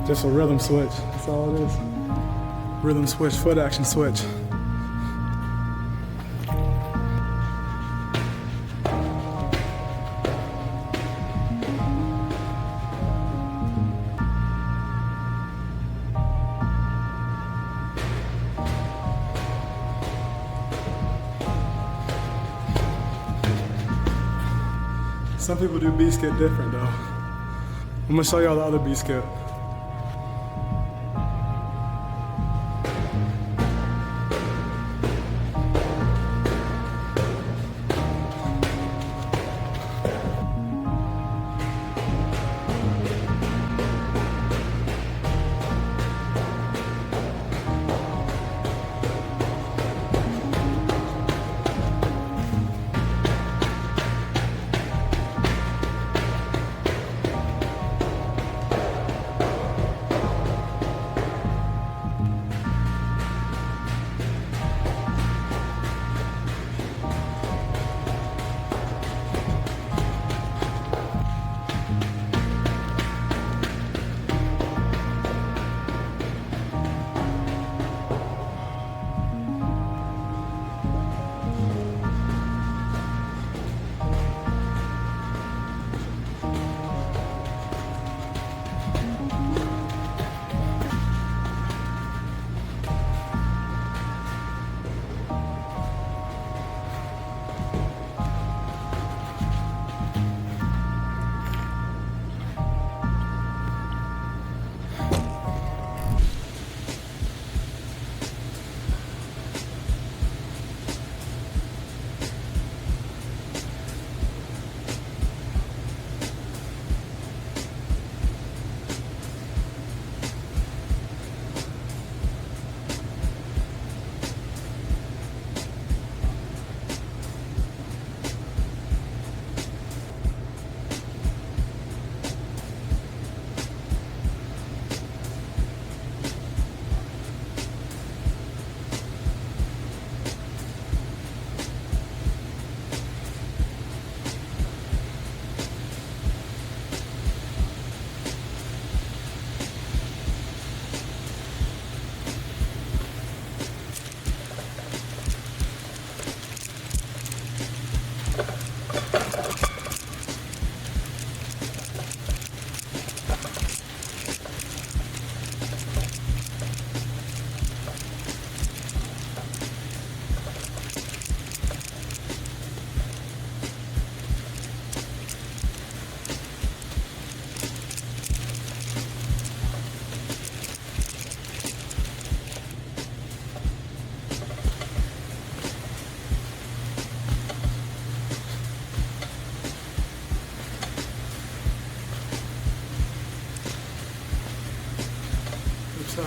Just a rhythm switch, that's all it is. Rhythm switch, foot action switch. Some people do B-skip different though. I'm gonna show y'all the other B-skip. So.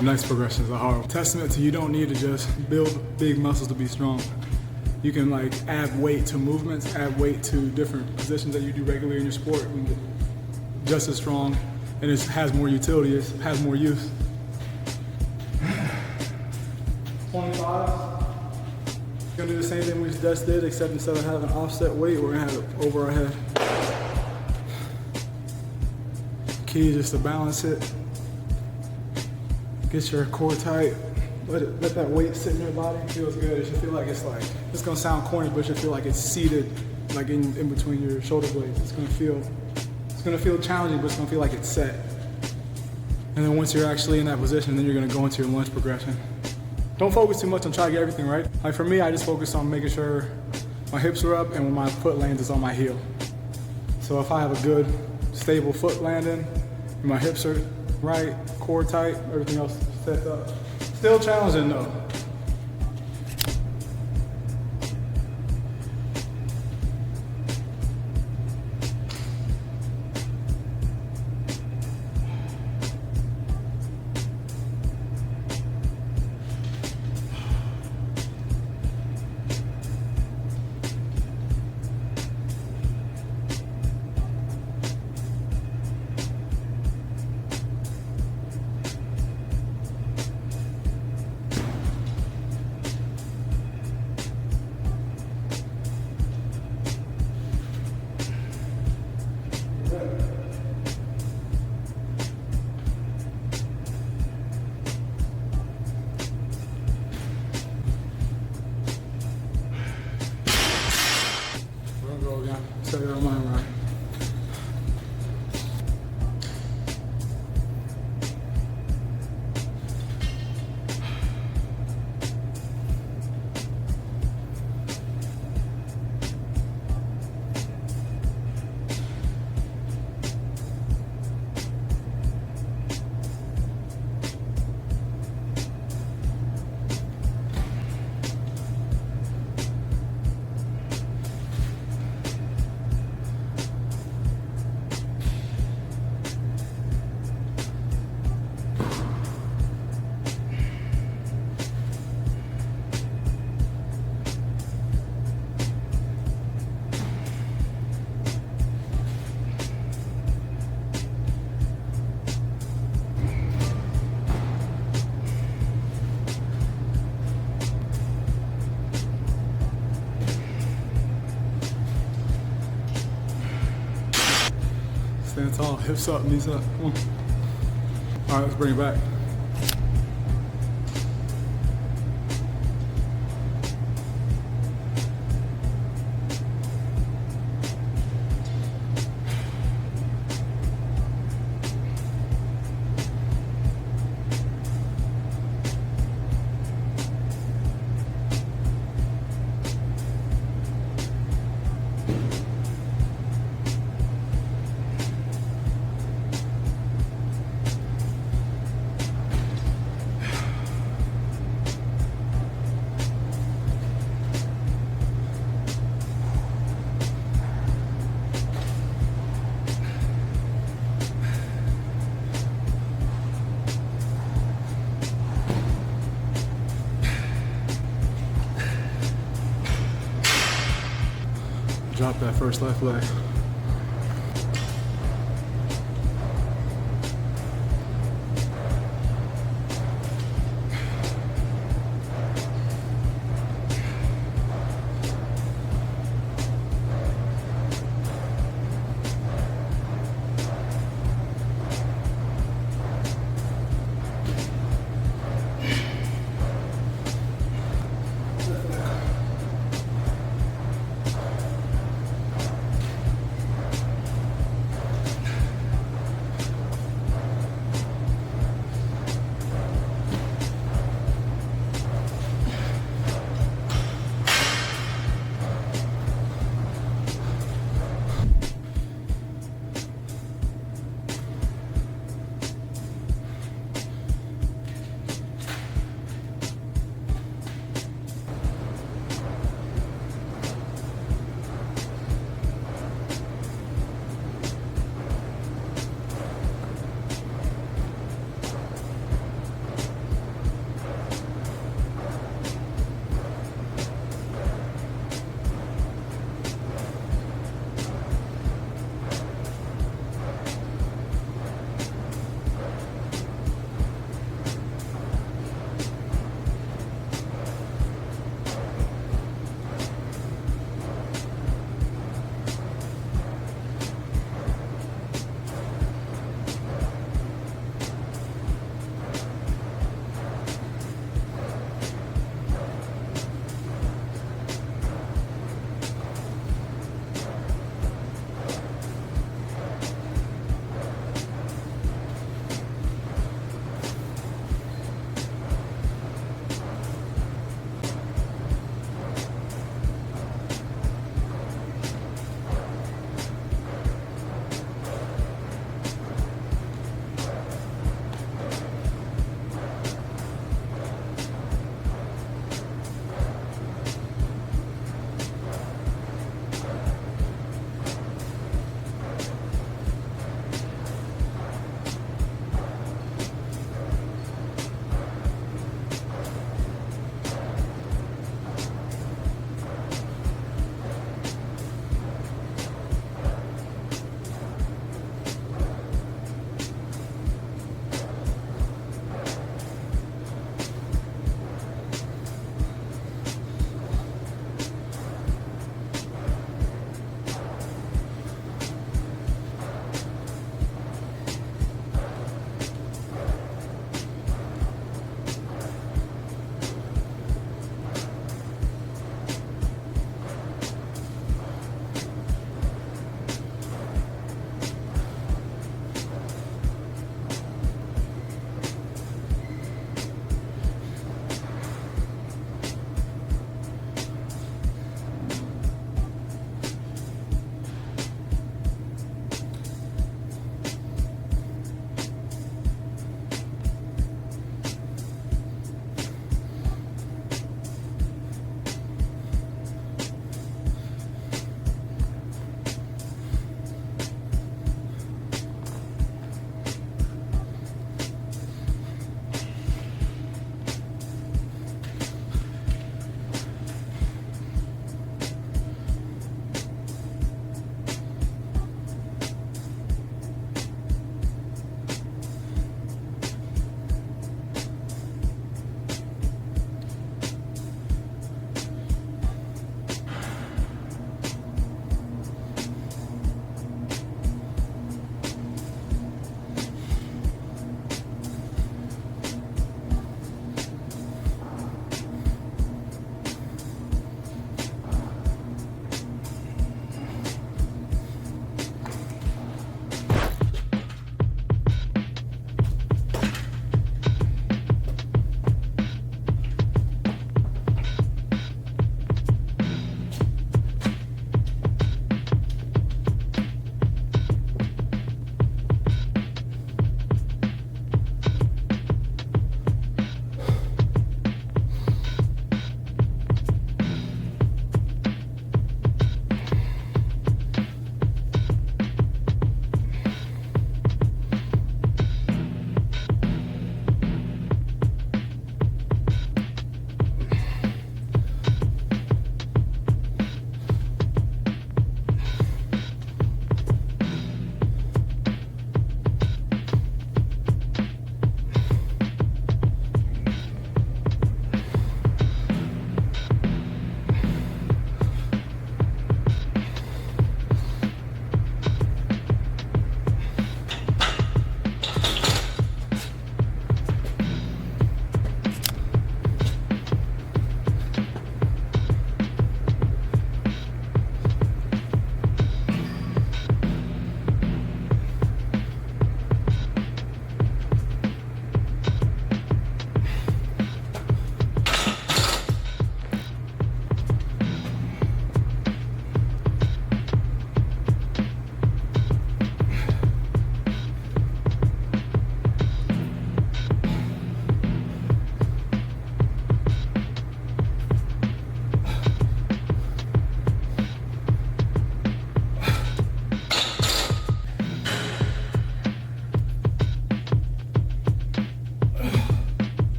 The next progression is a hard one. Testament to you don't need to just build big muscles to be strong. You can like add weight to movements, add weight to different positions that you do regularly in your sport, and just as strong, and it has more utility, it has more use. 25. Gonna do the same thing we just did, except instead of having offset weight, we're gonna have it over our head. Key is just to balance it. Get your core tight. Let that weight sit in your body. It feels good. It should feel like it's gonna sound corny, but it should feel like it's seated, like in between your shoulder blades. It's gonna feel challenging, but it's gonna feel like it's set. And then once you're actually in that position, then you're gonna go into your lunge progression. Don't focus too much on trying to get everything right. Like for me, I just focus on making sure my hips are up and when my foot lands is on my heel. So if I have a good, stable foot landing, and my hips are right, core tight, everything else set up. Still challenging though. Set your mind right. Stand tall, hips up, knees up. Come on. All right, let's bring it back. Drop that first left leg.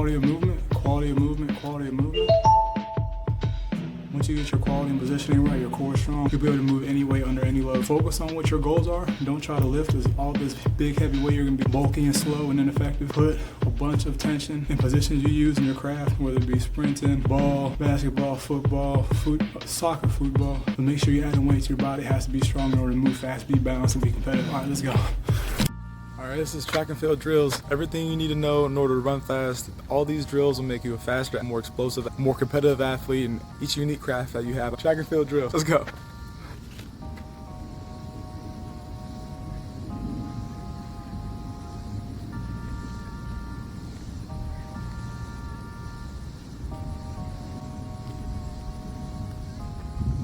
quality of movement, quality of movement, quality of movement. Once you get your quality and positioning right, your core strong, you'll be able to move any weight under any load. Focus on what your goals are. Don't try to lift all this big heavy weight. You're gonna be bulky and slow and ineffective. Put a bunch of tension in positions you use in your craft, whether it be sprinting, ball, basketball, football, soccer, football. But make sure you're adding weight to your body. It has to be strong in order to move fast, be balanced, and be competitive. All right, let's go. All right, this is track and field drills. Everything you need to know in order to run fast. All these drills will make you a faster, more explosive, more competitive athlete in each unique craft that you have. Track and field drills. Let's go.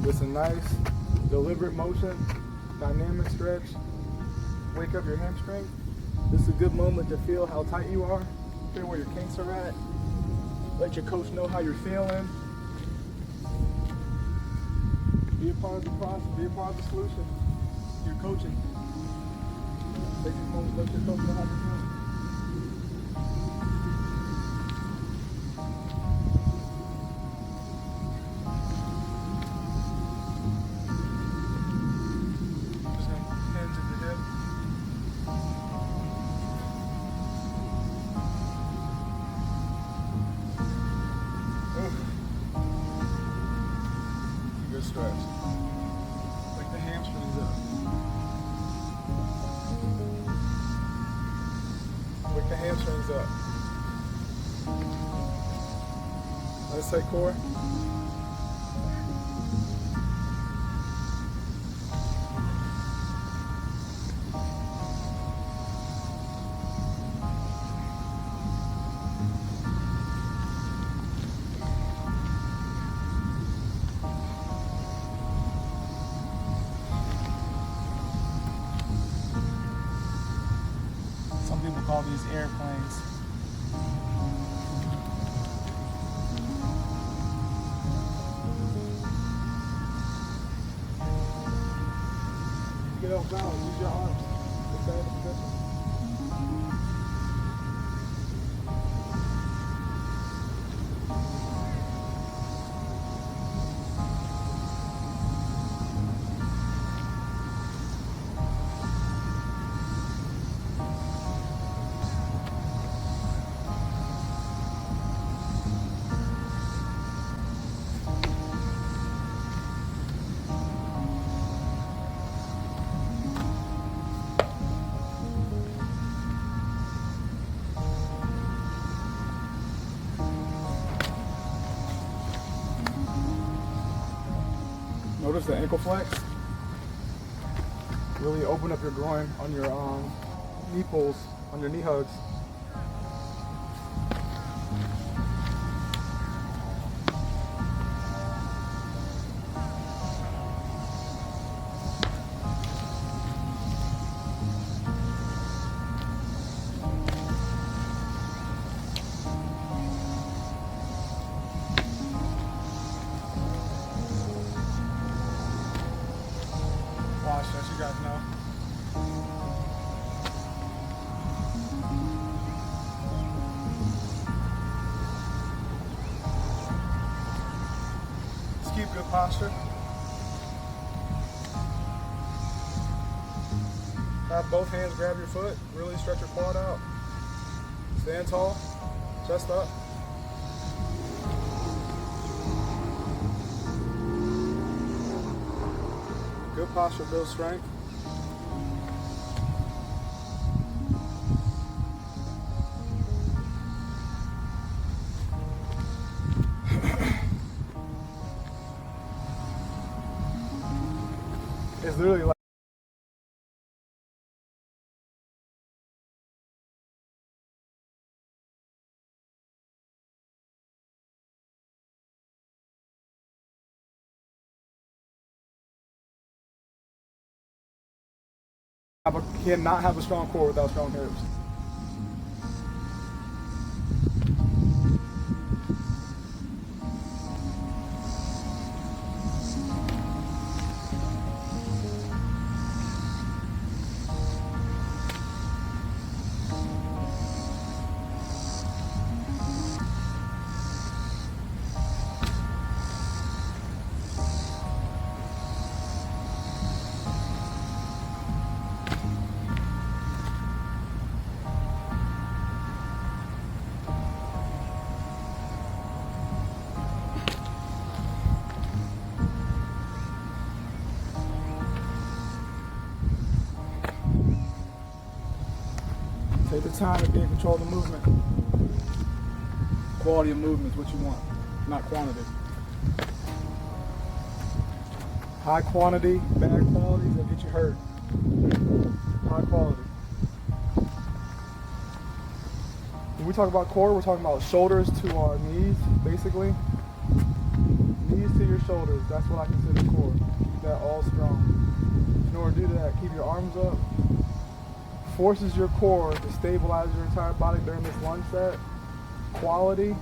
With a nice, deliberate motion, dynamic stretch. Wake up your hamstring. This is a good moment to feel how tight you are, feel where your kinks are at. Let your coach know how you're feeling. Be a part of the process, be a part of the solution. You're coaching. Take these moments, let your coach know how you're feeling. Good stretch. Wake the hamstrings up. Wake the hamstrings up. Nice tight core. Some people call these airplanes. Get off balance, use your arms. Stay in the position. Notice the ankle flex. Really open up your groin on your knee pulls, on your knee hugs. As you guys know. Just keep good posture. Have both hands grab your foot, really stretch your quad out. Stand tall, chest up. Good posture builds strength. It's literally like cannot have a strong core without strong hips. Take the time to be in control of the movement. Quality of movement is what you want, not quantity. High quantity, bad quality, they'll get you hurt. High quality. When we talk about core, we're talking about shoulders to our knees, basically. Knees to your shoulders, that's what I consider core. Keep that all strong. In order to do that, keep your arms up. Forces your core to stabilize your entire body during this lunge set. Quality,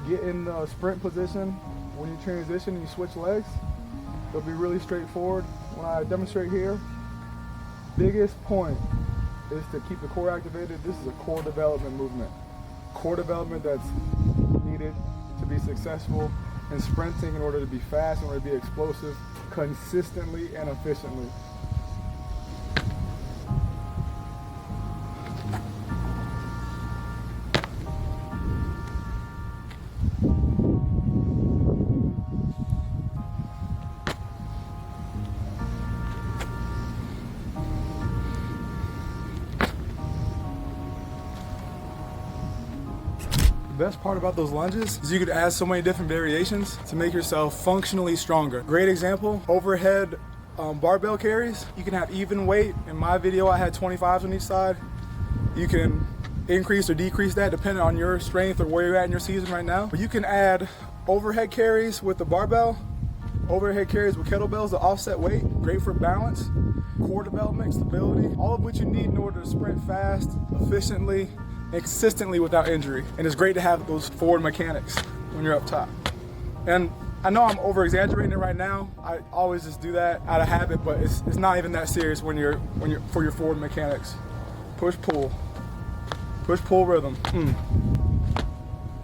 get in the sprint position. When you transition and you switch legs, it'll be really straightforward. When I demonstrate here, biggest point is to keep the core activated. This is a core development movement. Core development that's needed to be successful in sprinting in order to be fast, in order to be explosive, consistently and efficiently. The best part about those lunges is you could add so many different variations to make yourself functionally stronger. Great example, overhead barbell carries. You can have even weight. In my video, I had 25s on each side. You can increase or decrease that depending on your strength or where you're at in your season right now. But you can add overhead carries with the barbell, overhead carries with kettlebells to offset weight. Great for balance, core development, stability, all of what you need in order to sprint fast, efficiently, and consistently without injury. And it's great to have those forward mechanics when you're up top. And I know I'm over exaggerating it right now. I always just do that out of habit, but it's not even that serious when you're for your forward mechanics. Push pull rhythm.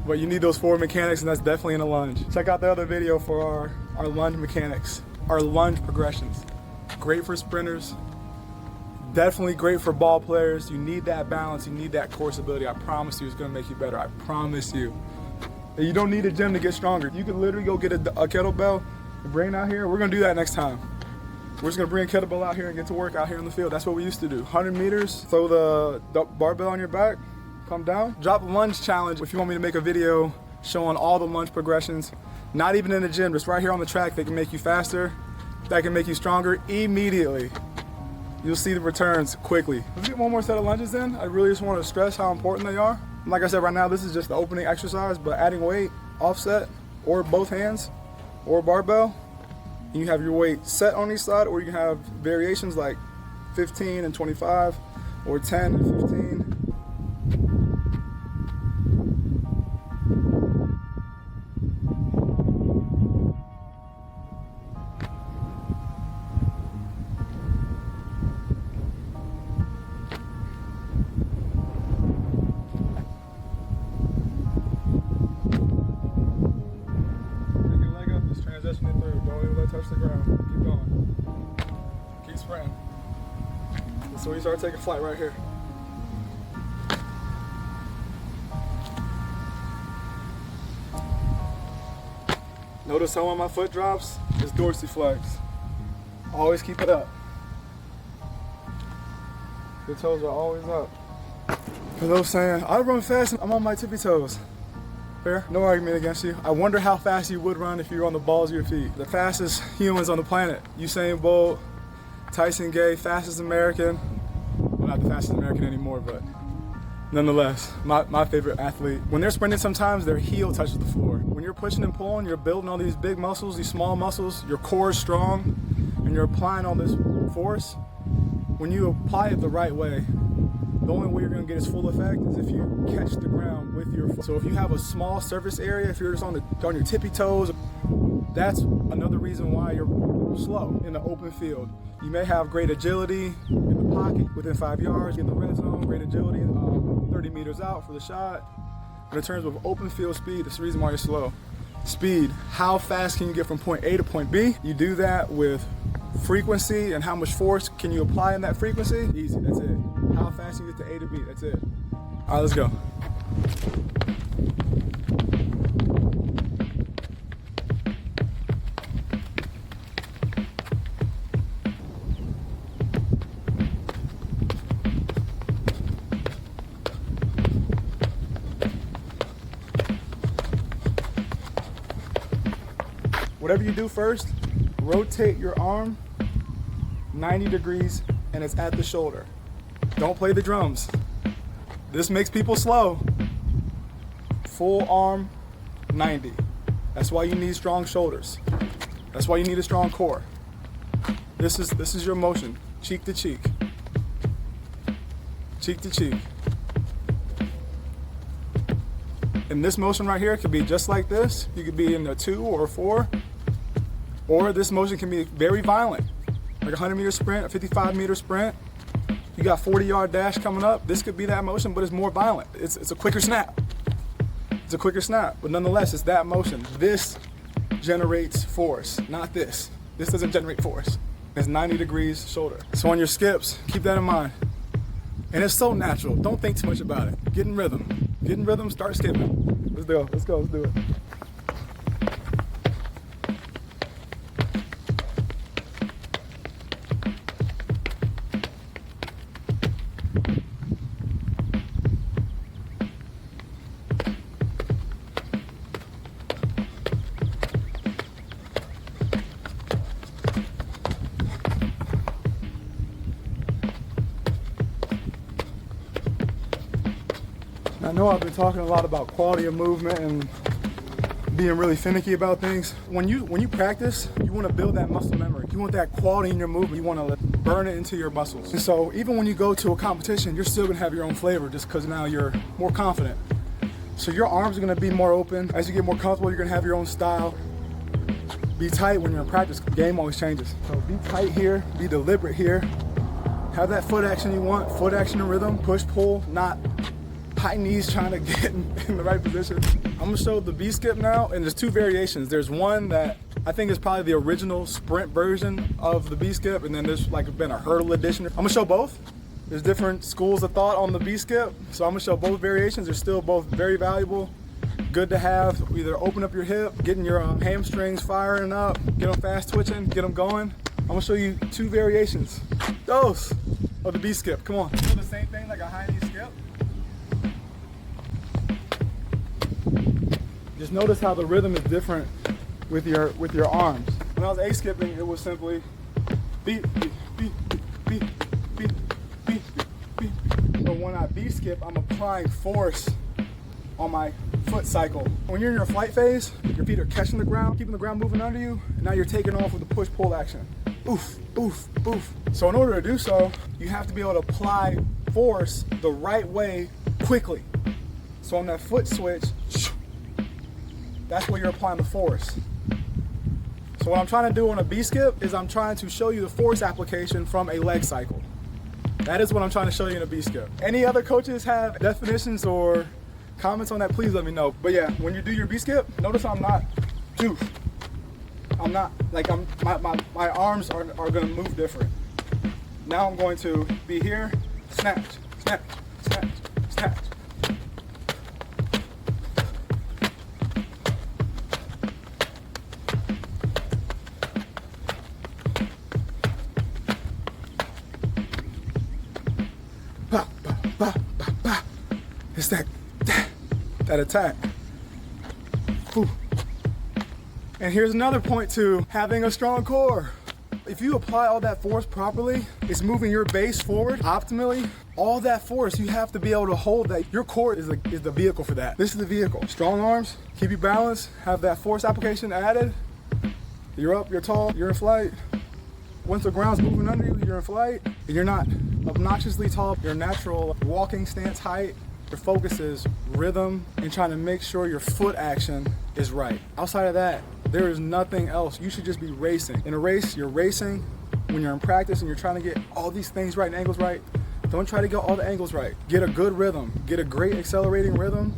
But you need those forward mechanics, and that's definitely in a lunge. Check out the other video for our lunge mechanics, our lunge progressions. Great for sprinters. Definitely great for ball players. You need that balance, you need that core stability. I promise you it's gonna make you better, I promise you. And you don't need a gym to get stronger. You can literally go get a kettlebell and bring it out here. We're gonna do that next time. We're just gonna bring a kettlebell out here and get to work out here in the field. That's what we used to do. 100 meters, throw the barbell on your back, come down. Drop a lunge challenge if you want me to make a video showing all the lunge progressions. Not even in the gym, just right here on the track. That can make you faster, that can make you stronger immediately. You'll see the returns quickly. Let's get one more set of lunges in. I really just want to stress how important they are. Like I said, right now, this is just the opening exercise, but adding weight, offset, or both hands, or barbell, you have your weight set on each side, or you can have variations like 15 and 25, or 10 and 15. Transitioning through, don't even let it touch the ground. Keep going. Keep sprinting. So you start taking flight right here. Notice how when my foot drops, it's dorsiflex. Always keep it up. Your toes are always up. For those saying, I run fast, I'm on my tippy toes. Fair, no argument against you. I wonder how fast you would run if you were on the balls of your feet. The fastest humans on the planet, Usain Bolt, Tyson Gay, fastest American. Well, not the fastest American anymore, but nonetheless, my favorite athlete. When they're sprinting, sometimes their heel touches the floor. When you're pushing and pulling, you're building all these big muscles, these small muscles, your core is strong, and you're applying all this force. When you apply it the right way, the only way you're gonna get its full effect is if you catch the ground with your foot. So if you have a small surface area, if you're just on your tippy toes, that's another reason why you're slow in the open field. You may have great agility in the pocket within 5 yards, in the red zone, great agility 30 meters out for the shot. But in terms of open field speed, that's the reason why you're slow. Speed, how fast can you get from point A to point B? You do that with frequency and how much force can you apply in that frequency? Easy, that's it. How fast you get to A to B, that's it. All right, let's go. Whatever you do first, rotate your arm 90 degrees and it's at the shoulder. Don't play the drums. This makes people slow. Full arm 90. That's why you need strong shoulders. That's why you need a strong core. This is your motion, cheek to cheek. Cheek to cheek. And this motion right here could be just like this. You could be in a 2 or a 4. Or this motion can be very violent. Like a 100-meter sprint, a 55-meter sprint. You got 40-yard dash coming up. This could be that motion, but it's more violent. It's a quicker snap. It's a quicker snap, but nonetheless, it's that motion. This generates force, not this. This doesn't generate force. It's 90 degrees shoulder. So on your skips, keep that in mind. And it's so natural. Don't think too much about it. Get in rhythm. Get in rhythm, start skipping. Let's go, let's go, let's do it. I know I've been talking a lot about quality of movement and being really finicky about things. When you practice, you want to build that muscle memory. You want that quality in your movement. You want to burn it into your muscles. And so even when you go to a competition, you're still going to have your own flavor just because now you're more confident. So your arms are going to be more open. As you get more comfortable, you're going to have your own style. Be tight when you're in practice. The game always changes. So be tight here. Be deliberate here. Have that foot action you want. Foot action and rhythm. Push, pull, not high knees trying to get in the right position. I'm gonna show the B-skip now, and there's 2 variations. There's one that I think is probably the original sprint version of the B-skip, and then there's like been a hurdle edition. I'm gonna show both. There's different schools of thought on the B-skip, so I'm gonna show both variations. They're still both very valuable, good to have. Either open up your hip, getting your hamstrings firing up, get them fast twitching, get them going. I'm gonna show you 2 variations, those of the B-skip. Come on. Do the same thing like a high knee skip. Just notice how the rhythm is different with your arms. When I was A-skipping, it was simply beat, beat, beat, beat, beat, beat, beat. But when I B-skip, I'm applying force on my foot cycle. When you're in your flight phase, your feet are catching the ground, keeping the ground moving under you, and now you're taking off with a push-pull action. Oof, oof, oof. So in order to do so, you have to be able to apply force the right way quickly. So on that foot switch, that's where you're applying the force. So what I'm trying to do on a B-skip is I'm trying to show you the force application from a leg cycle. That is what I'm trying to show you in a B-skip. Any other coaches have definitions or comments on that, please let me know. But yeah, when you do your B-skip, notice I'm not, I'm not, like my arms are gonna move different. Now I'm going to be here, snatch, snatch, snatch, snatch. Bah, bah, bah, bah, bah. It's that attack. Whew. And here's another point to having a strong core. If you apply all that force properly, it's moving your base forward optimally. All that force, you have to be able to hold that. Your core is the vehicle for that. This is the vehicle. Strong arms, keep you balanced, have that force application added. You're up, you're tall, you're in flight. Once the ground's moving under you, you're in flight. And you're not obnoxiously tall. Your natural walking stance height. Your focus is rhythm and trying to make sure your foot action is right. Outside of that, there is nothing else. You should just be racing. In a race, you're racing. When you're in practice and you're trying to get all these things right and angles right, don't try to get all the angles right. Get a good rhythm. Get a great accelerating rhythm.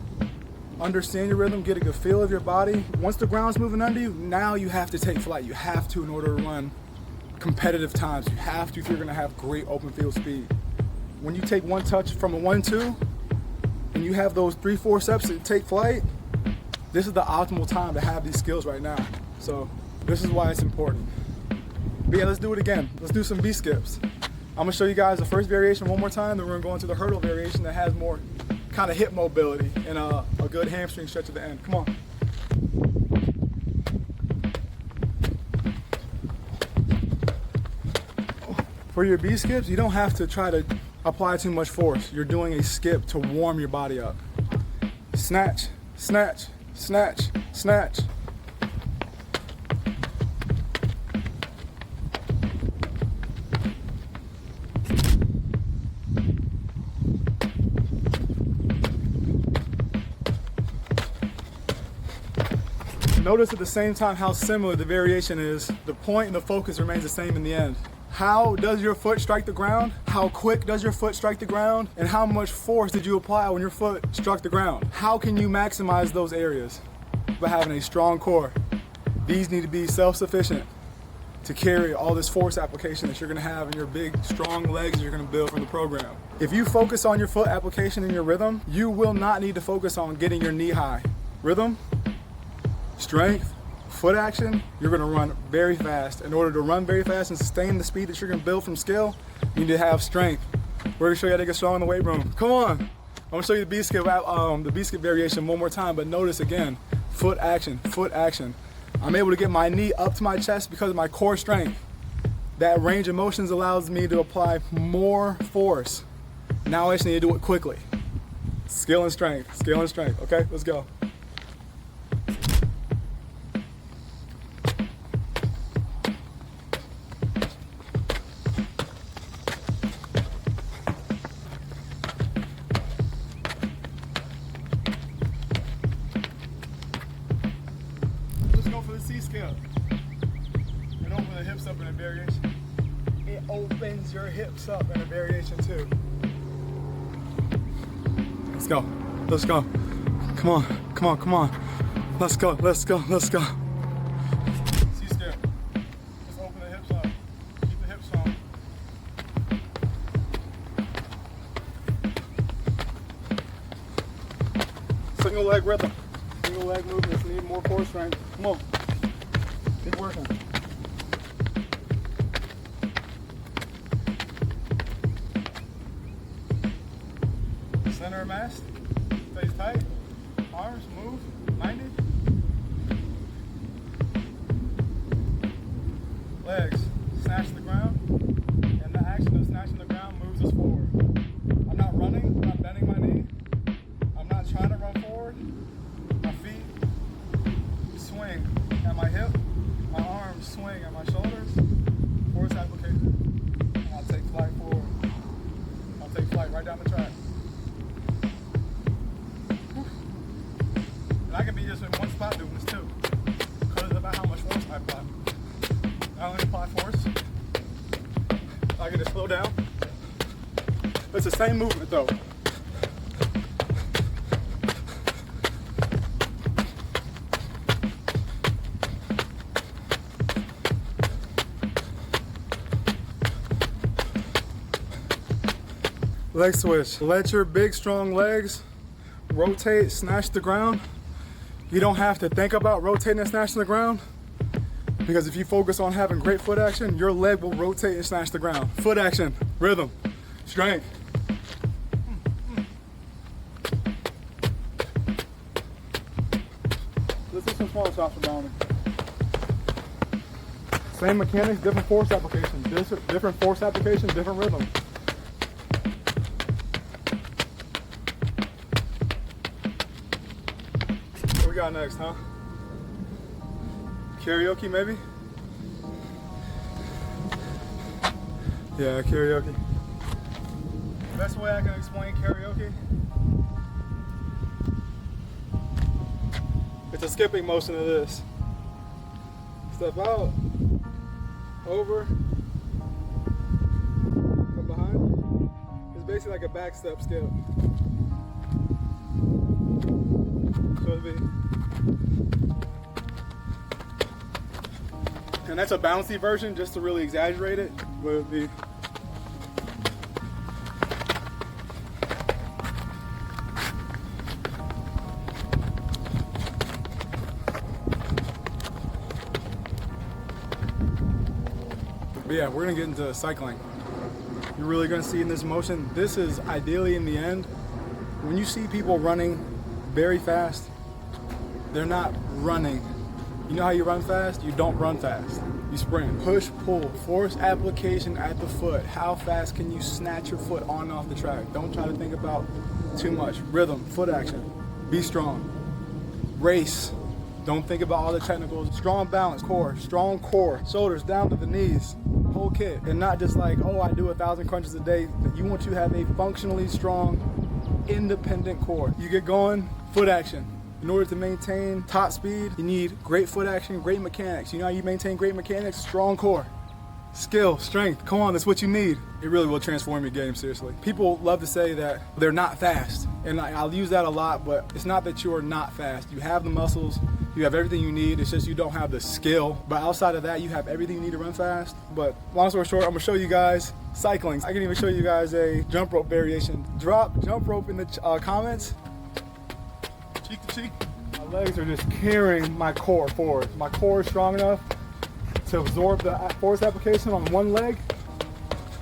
Understand your rhythm. Get a good feel of your body. Once the ground's moving under you, now you have to take flight. You have to in order to run competitive times. You have to if you're gonna have great open field speed. When you take one touch from a 1-2 and you have those 3-4 steps to take flight, this is the optimal time to have these skills right now. So this is why it's important. But yeah, let's do it again. Let's do some B-skips. I'm gonna show you guys the first variation one more time, then we're gonna go into the hurdle variation that has more kind of hip mobility and a good hamstring stretch at the end. Come on. For your B skips, you don't have to try to apply too much force. You're doing a skip to warm your body up. Snatch, snatch, snatch, snatch. Notice at the same time how similar the variation is. The point and the focus remains the same in the end. How does your foot strike the ground? How quick does your foot strike the ground? And how much force did you apply when your foot struck the ground? How can you maximize those areas? By having a strong core. These need to be self-sufficient to carry all this force application that you're gonna have in your big, strong legs you're gonna build from the program. If you focus on your foot application and your rhythm, you will not need to focus on getting your knee high. Rhythm, strength, foot action, you're gonna run very fast. In order to run very fast and sustain the speed that you're gonna build from skill, you need to have strength. We're gonna show you how to get strong in the weight room. Come on. I'm gonna show you the B skip variation one more time, but notice again, foot action, foot action. I'm able to get my knee up to my chest because of my core strength. That range of motions allows me to apply more force. Now I just need to do it quickly. Skill and strength, skill and strength. Okay, let's go. It opens the hips up in a variation. It opens your hips up in a variation too. Let's go. Let's go. Come on. Come on. Come on. Let's go. Let's go. Let's go. C-skip. Just open the hips up. Keep the hips strong. Single leg rhythm. Single leg movements need more core strength. Come on. Keep working. Center of mass stays tight. Arms move 90. Legs snatch the ground, and the action of snatching the ground moves us forward. I'm not running. I'm not bending my knee. I'm not trying to run forward. My feet swing at my hip. My arms swing at my shoulders, force application, and I'll take flight forward. I'll take flight right down the track. And I can be just in one spot doing this too, because it's about how much force I apply. I only apply force. I can just slow down. It's the same movement though. Leg switch. Let your big, strong legs rotate, snatch the ground. You don't have to think about rotating and snatching the ground, because if you focus on having great foot action, your leg will rotate and snatch the ground. Foot action, rhythm, strength. Let's do some small chops around me. Same mechanics, different force application. Different force application, different rhythm. What we got next, huh? Karaoke, maybe? Yeah, karaoke. Best way I can explain karaoke, it's a skipping motion of this. Step out, over, from behind. It's basically like a back step skip. So it'd be, and that's a bouncy version, just to really exaggerate it, would be. But yeah, we're gonna get into cycling. You're really gonna see in this motion, this is ideally in the end, when you see people running very fast, they're not running You know how you run fast? You don't run fast. You sprint. Push, pull, force application at the foot. How fast can you snatch your foot on and off the track? Don't try to think about too much. Rhythm, foot action. Be strong. Race. Don't think about all the technicals. Strong balance, core, strong core. Shoulders down to the knees. Whole kit. And not just like, oh, I do 1,000 crunches a day. You want to have a functionally strong, independent core. You get going, foot action. In order to maintain top speed, you need great foot action, great mechanics. You know how you maintain great mechanics? Strong core. Skill, strength, come on, that's what you need. It really will transform your game, seriously. People love to say that they're not fast, and I'll use that a lot, but it's not that you're not fast. You have the muscles, you have everything you need, it's just you don't have the skill. But outside of that, you have everything you need to run fast. But long story short, I'm gonna show you guys cycling. I can even show you guys a jump rope variation. Drop jump rope in the comments. Cheek to cheek. My legs are just carrying my core forward. My core is strong enough to absorb the force application on one leg,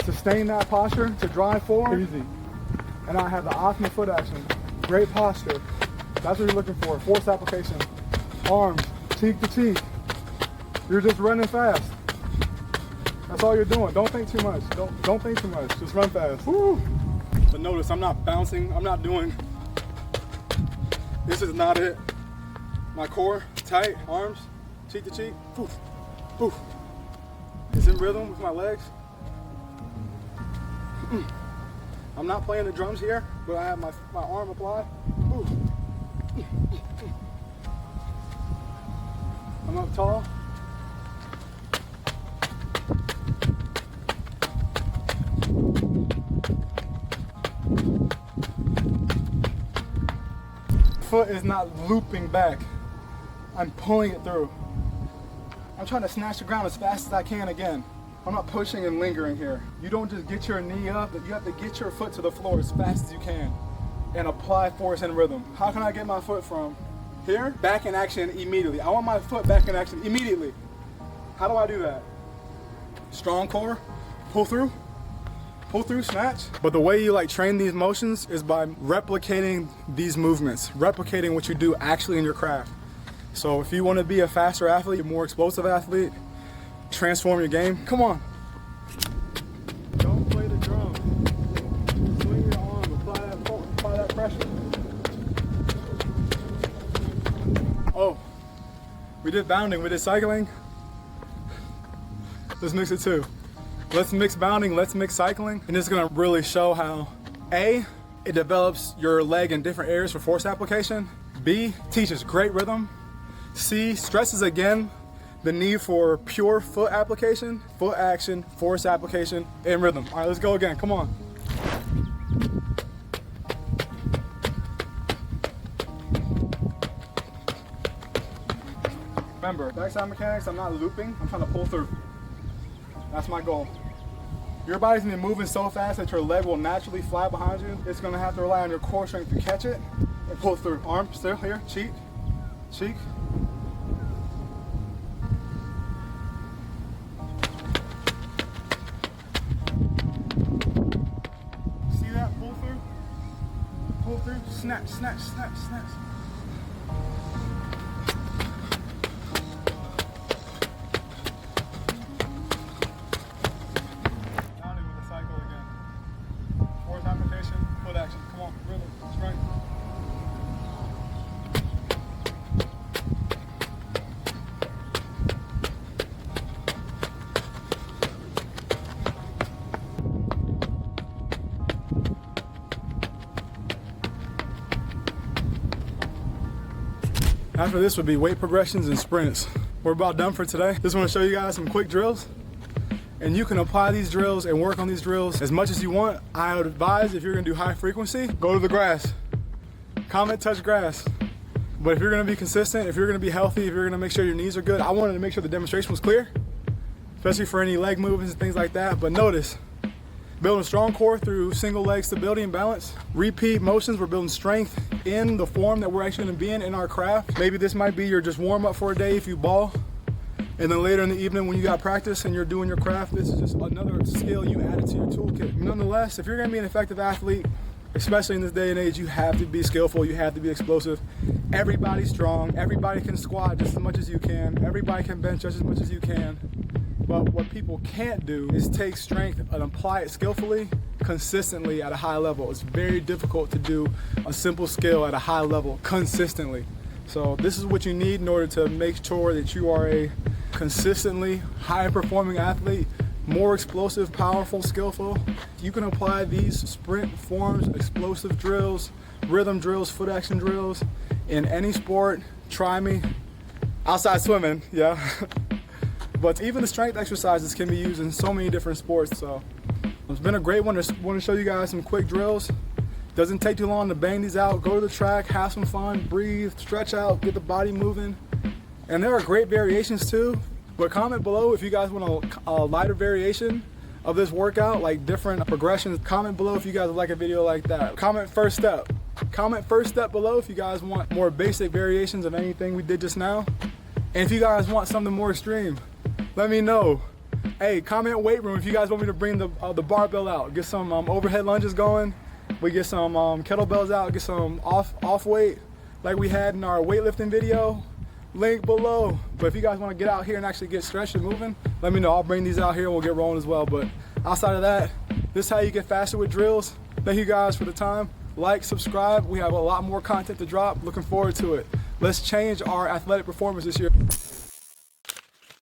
sustain that posture to drive forward. Easy. And I have the optimal foot action. Great posture. That's what you're looking for. Force application. Arms, cheek to cheek. You're just running fast. That's all you're doing. Don't think too much. Don't think too much. Just run fast. Woo. But notice I'm not bouncing. I'm not doing. This is not it. My core tight. Arms, cheek to cheek. Poof. Ooh. It's in rhythm with my legs. I'm not playing the drums here, but I have my arm applied. Ooh. I'm up tall. Foot is not looping back. I'm pulling it through. I'm trying to snatch the ground as fast as I can again. I'm not pushing and lingering here. You don't just get your knee up, but you have to get your foot to the floor as fast as you can and apply force and rhythm. How can I get my foot from here back in action immediately? I want my foot back in action immediately. How do I do that? Strong core, pull through, snatch. But the way you train these motions is by replicating these movements, replicating what you do actually in your craft. So if you want to be a faster athlete, a more explosive athlete, transform your game, come on. Don't play the drum. Swing your arm, apply that pressure. Oh, we did bounding, we did cycling. Let's mix it too. Let's mix bounding, let's mix cycling. And it's gonna really show how A, it develops your leg in different areas for force application. B, teaches great rhythm. C, stresses again the need for pure foot application, foot action, force application, and rhythm. All right, let's go again, come on. Remember, backside mechanics, I'm not looping, I'm trying to pull through. That's my goal. Your body's gonna be moving so fast that your leg will naturally fly behind you. It's gonna have to rely on your core strength to catch it and pull through. Arm still here, cheek, cheek. See that? Pull through. Pull through. Snatch, snatch, snatch, snatch. After this would be weight progressions and sprints. We're about done for today. Just want to show you guys some quick drills. And you can apply these drills and work on these drills as much as you want. I would advise, if you're gonna do high frequency, go to the grass. Comment, touch grass. But if you're gonna be consistent, if you're gonna be healthy, if you're gonna make sure your knees are good, I wanted to make sure the demonstration was clear, especially for any leg movements and things like that. But notice, building a strong core through single leg stability and balance. Repeat motions, we're building strength in the form that we're actually gonna be in our craft. Maybe this might be your just warm up for a day if you ball. And then later in the evening when you got practice and you're doing your craft, this is just another skill you added to your toolkit. Nonetheless, if you're gonna be an effective athlete, especially in this day and age, you have to be skillful, you have to be explosive. Everybody's strong, everybody can squat just as much as you can, everybody can bench just as much as you can. But what people can't do is take strength and apply it skillfully, consistently at a high level. It's very difficult to do a simple skill at a high level consistently. So this is what you need in order to make sure that you are a consistently high performing athlete, more explosive, powerful, skillful. You can apply these sprint forms, explosive drills, rhythm drills, foot action drills in any sport. Try me. Outside swimming, yeah. But even the strength exercises can be used in so many different sports. So it's been a great one. I want to show you guys some quick drills. Doesn't take too long to bang these out. Go to the track, have some fun, breathe, stretch out, get the body moving. And there are great variations too. But comment below if you guys want a lighter variation of this workout, like different progressions. Comment below if you guys would like a video like that. Comment first step. Comment first step below if you guys want more basic variations of anything we did just now. And if you guys want something more extreme, let me know. Hey, comment weight room if you guys want me to bring the barbell out. Get some overhead lunges going. We get some kettlebells out, get some off weight like we had in our weightlifting video. Link below. But if you guys want to get out here and actually get stretched and moving, let me know. I'll bring these out here and we'll get rolling as well. But outside of that, this is how you get faster with drills. Thank you guys for the time. Like, subscribe. We have a lot more content to drop. Looking forward to it. Let's change our athletic performance this year.